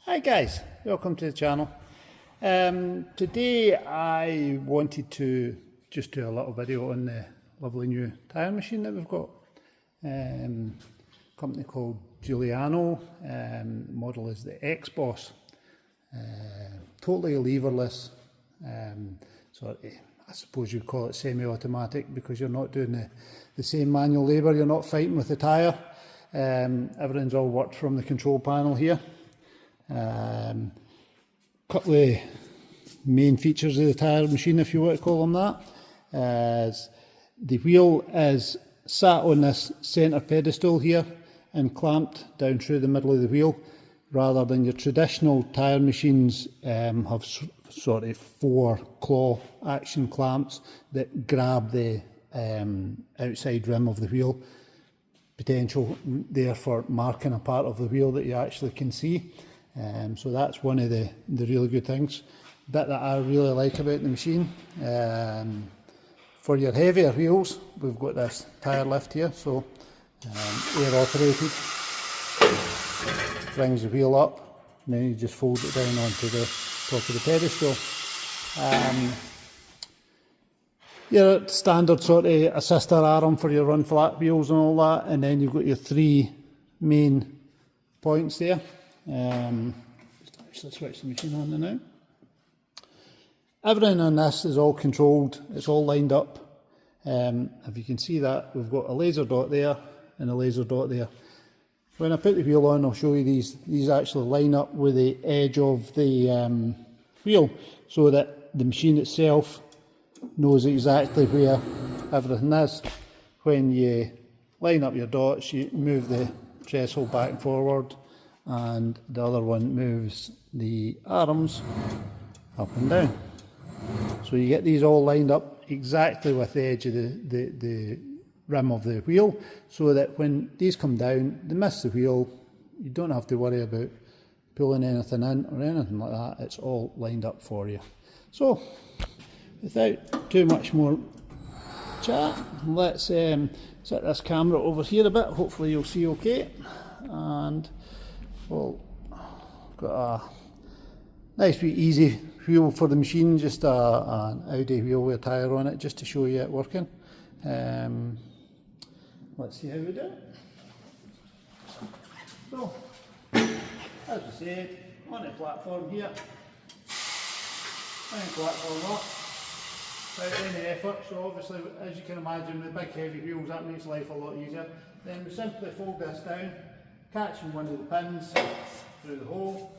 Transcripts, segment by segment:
Hi guys, welcome to the channel. Today I wanted to just do a little video on the lovely new tyre machine that we've got. Company called Giuliano, model is the X-Boss. Totally leverless, so I suppose you'd call it semi-automatic because you're not doing the same manual labour, you're not fighting with the tyre. Everything's all worked from the control panel here. Couple of main features of the tyre machine, if you want to call them that, is the wheel is sat on this centre pedestal here and clamped down through the middle of the wheel, rather than your traditional tyre machines have sort of 4 claw action clamps that grab the outside rim of the wheel. Potential there for marking a part of the wheel that you actually can see. So that's one of the really good things. Bit that I really like about the machine. For your heavier wheels, we've got this tyre lift here, so air operated. Brings the wheel up, and then you just fold it down onto the top of the pedestal. Your standard sort of assister arm for your run flat wheels and all that, and then you've got your 3 main points there. Just actually switch the machine on now. Everything on this is all controlled, it's all lined up. If you can see that, we've got a laser dot there and a laser dot there. When I put the wheel on, I'll show you these actually line up with the edge of the wheel, so that the machine itself knows exactly where everything is. When you line up your dots, you move the trestle back and forward, and the other one moves the arms up and down. So you get these all lined up exactly with the edge of the rim of the wheel, so that when these come down, they miss the wheel, you don't have to worry about pulling anything in or anything like that. It's all lined up for you. So without too much more chat, let's set this camera over here a bit. Hopefully you'll see okay. And well, got a nice wee easy wheel for the machine, just an Audi wheel with a tyre on it, just to show you it working. Let's see how we do it. So, as we said, on the platform here, and platform up, without any effort. So obviously, as you can imagine, with big heavy wheels, that makes life a lot easier. Then we simply fold this down, catching one of the pins through the hole.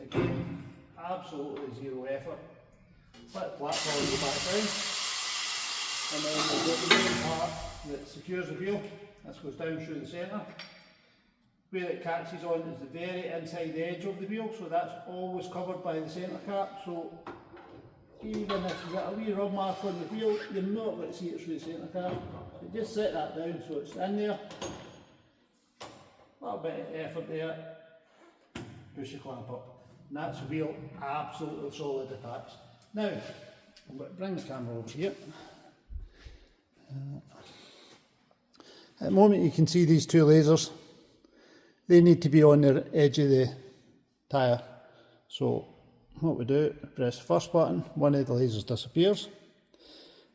Again, absolutely zero effort. Let the platform go back down, and then we've got the main part that secures the wheel. This goes down through the centre. Where it catches on is the very inside edge of the wheel, so that's always covered by the centre cap. So even if you've got a wee rub mark on the wheel, you're not going to see it through the centre cap. So just set that down so it's in there. A little bit of effort there, push the clamp up, and that's the wheel absolutely solid attached. Now, I'm going to bring the camera over here. At the moment you can see these 2 lasers. They need to be on the edge of the tyre. So what we do, press the first button, one of the lasers disappears,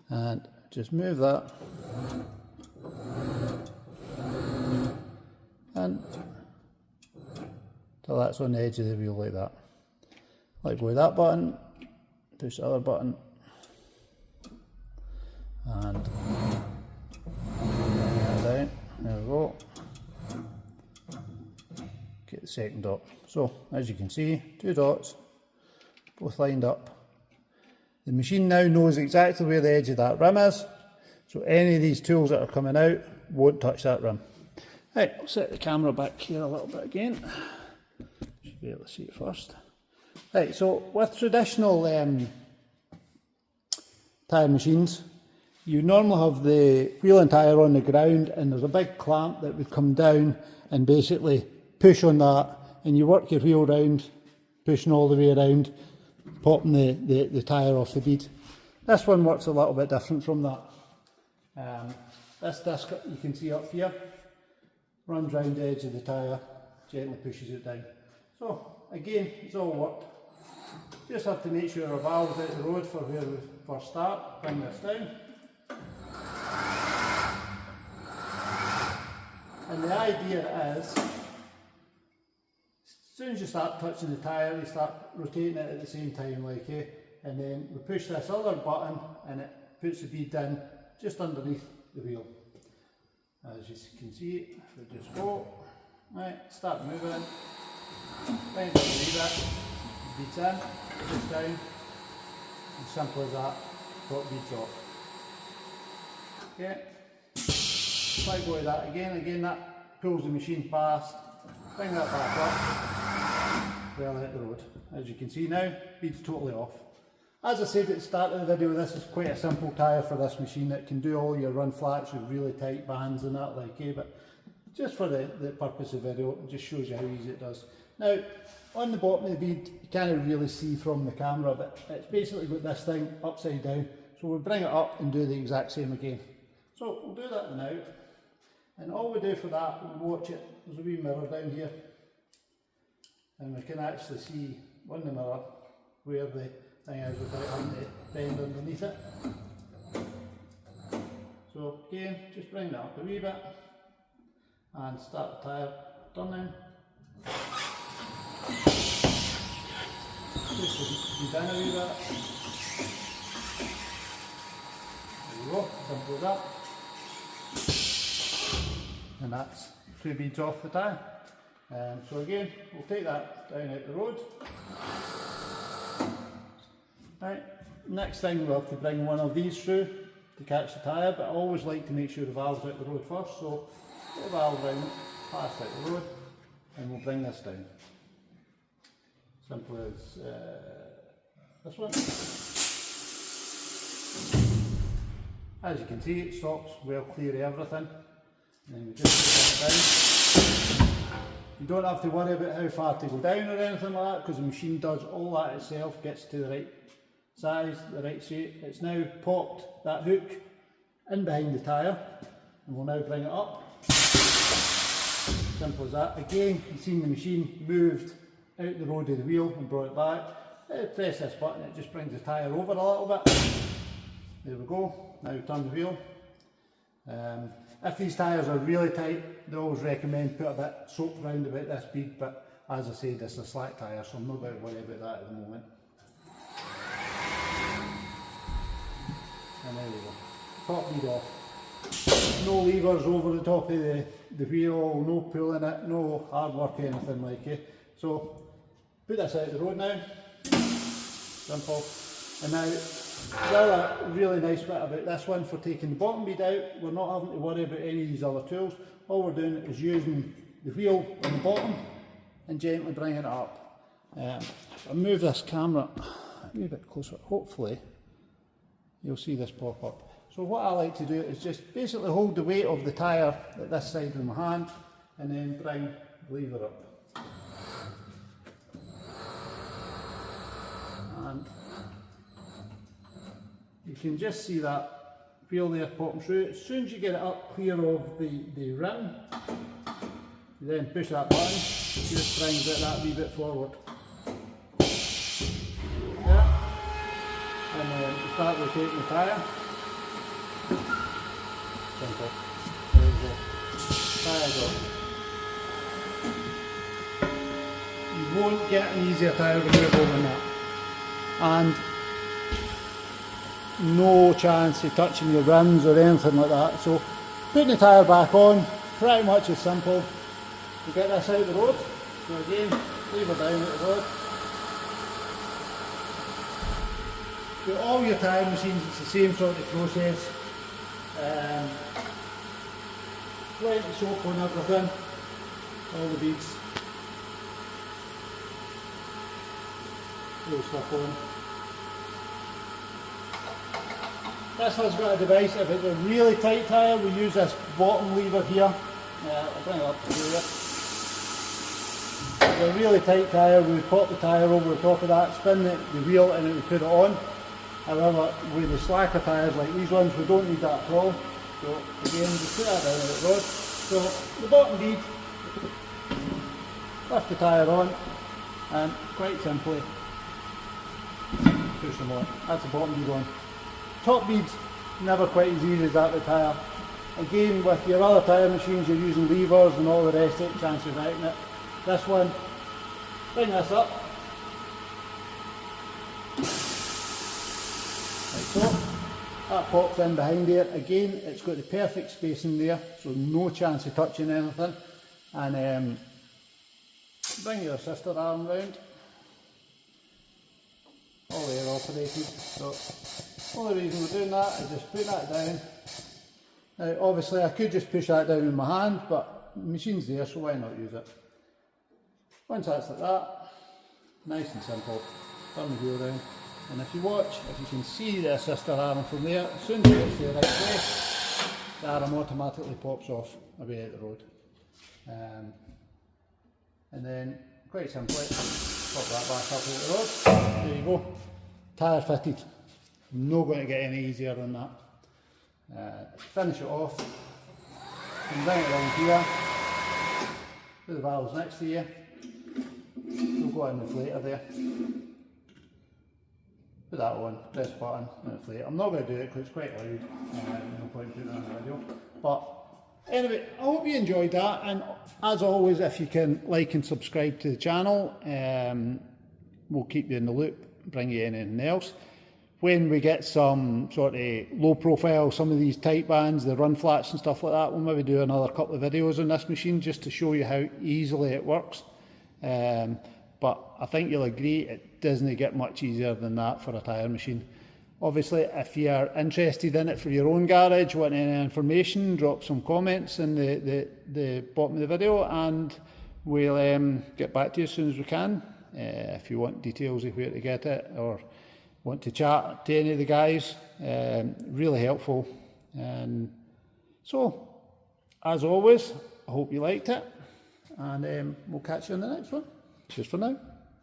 and just move that, and till that's on the edge of the wheel like that. Let go of that button, push the other button, and down. There we go. Get the second dot. So as you can see, 2 dots, both lined up. The machine now knows exactly where the edge of that rim is, so any of these tools that are coming out won't touch that rim. Right, I'll set the camera back here a little bit again. Should be able to see it first. Right, so with traditional tyre machines, you normally have the wheel and tyre on the ground, and there's a big clamp that would come down and basically push on that, and you work your wheel round, pushing all the way around, popping the tyre off the bead. This one works a little bit different from that. This disc you can see up here runs round the edge of the tyre, gently pushes it down. So again, it's all worked. Just have to make sure our valve's out the road for where we first start. Bring this down. And the idea is, as soon as you start touching the tyre, you start rotating it at the same time, like, and then we push this other button and it puts the bead in just underneath the wheel. As you can see, if we just go, right, start moving, bring it down a wee bit, beads in, just down, as simple as that, got beads off. Okay, if I go to that again that pulls the machine past, bring that back up, well out the road. As you can see now, beads totally off. As I said at the start of the video, this is quite a simple tyre for this machine. It can do all your run flats with really tight bands and that, like, but just for the purpose of the video, it just shows you how easy it does. Now, on the bottom of the bead, you can't really see from the camera, but it's basically got this thing upside down. So we'll bring it up and do the exact same again. So we'll do that now. And all we do for that, we'll watch it. There's a wee mirror down here. And we can actually see on the mirror where the thing is without having to bend underneath it. So again, just bring that up a wee bit and start the tyre turning. Just be down a wee bit. There we go, simple as that. And that's 2 beads off the tyre. So again, we'll take that down out the road. Right, next thing we'll have to bring one of these through to catch the tyre, but I always like to make sure the valve's out the road first, so get the valve round, pass out the road, and we'll bring this down. Simple as this one. As you can see, it stops well clear of everything. And then we just put it down. You don't have to worry about how far to go down or anything like that, because the machine does all that itself, gets to the right size, the right shape. It's now popped that hook in behind the tyre, and we'll now bring it up. Simple as that. Again, you've seen the machine moved out the road of the wheel and brought it back. Press this button, it just brings the tyre over a little bit. There we go. Now turn the wheel. If these tyres are really tight, they always recommend put a bit soap round about this bead, but as I said, it's a slack tyre, so I'm not going to worry about that at the moment. And there we go. Top bead off. No levers over the top of the wheel, no pulling it, no hard work, anything like it. So put this out the road now. Simple. And now, the other really nice bit about this one for taking the bottom bead out, we're not having to worry about any of these other tools. All we're doing is using the wheel on the bottom and gently bringing it up. I'll move this camera a wee bit closer, hopefully you'll see this pop up. So what I like to do is just basically hold the weight of the tyre at this side of my hand and then bring the lever up. And you can just see that wheel there popping through. As soon as you get it up clear of the rim, you then push that button, it just brings it that wee bit forward. Yeah. And then you start rotating the tyre. Simple. There you go. Tyre's off. You won't get an easier tyre removal than that. And no chance of touching your rims or anything like that. So putting the tyre back on, pretty much as simple to get this out the road. So again, lever down at the road. With all your tyre machines, it's the same sort of process. Plenty of soap on everything, all the beads. All the stuff on. This has got a device. If it's a really tight tyre, we use this bottom lever here. I'll bring it up to you. If it's a really tight tyre, we would pop the tyre over the top of that, spin the wheel, and it would put it on. However, with the slacker tyres like these ones, we don't need that at all. So again, just put that down at the road. So the bottom bead lift the tyre on and quite simply push them on. That's the bottom bead on. Top bead's never quite as easy as that with tyre. Again, with your other tyre machines you're using levers and all the rest of it, chance of wrecking it. This one, bring this up. Like so. That pops in behind there. Again, it's got the perfect space in there, so no chance of touching anything. And bring your sister arm round. All air operated. So, only reason we're doing that is just put that down. Now, obviously, I could just push that down with my hand, but the machine's there, so why not use it? Once that's like that, nice and simple. Turn the wheel round. And if you watch, if you can see the assister arm from there, as soon as it gets to the right place, the arm automatically pops off away at the road. And then, quite simply, pop that back up at the road. There you go. Tyre fitted. Not going to get any easier than that. Finish it off. And bring it along here. Put the valves next to you. We'll go in the inflator there. Put that on, press button, and inflate. I'm not going to do it because it's quite loud. No point putting it on the video. But anyway, I hope you enjoyed that. And as always, if you can like and subscribe to the channel, we'll keep you in the loop, bring you anything else. When we get some sort of low profile, some of these tight bands, the run flats and stuff like that, we'll maybe do another couple of videos on this machine just to show you how easily it works. But I think you'll agree it doesn't get much easier than that for a tyre machine. Obviously, if you are interested in it for your own garage, want any information, drop some comments in the bottom of the video and we'll get back to you as soon as we can. If you want details of where to get it or want to chat to any of the guys, really helpful. And so, as always, I hope you liked it and we'll catch you on the next one. Cheers for now.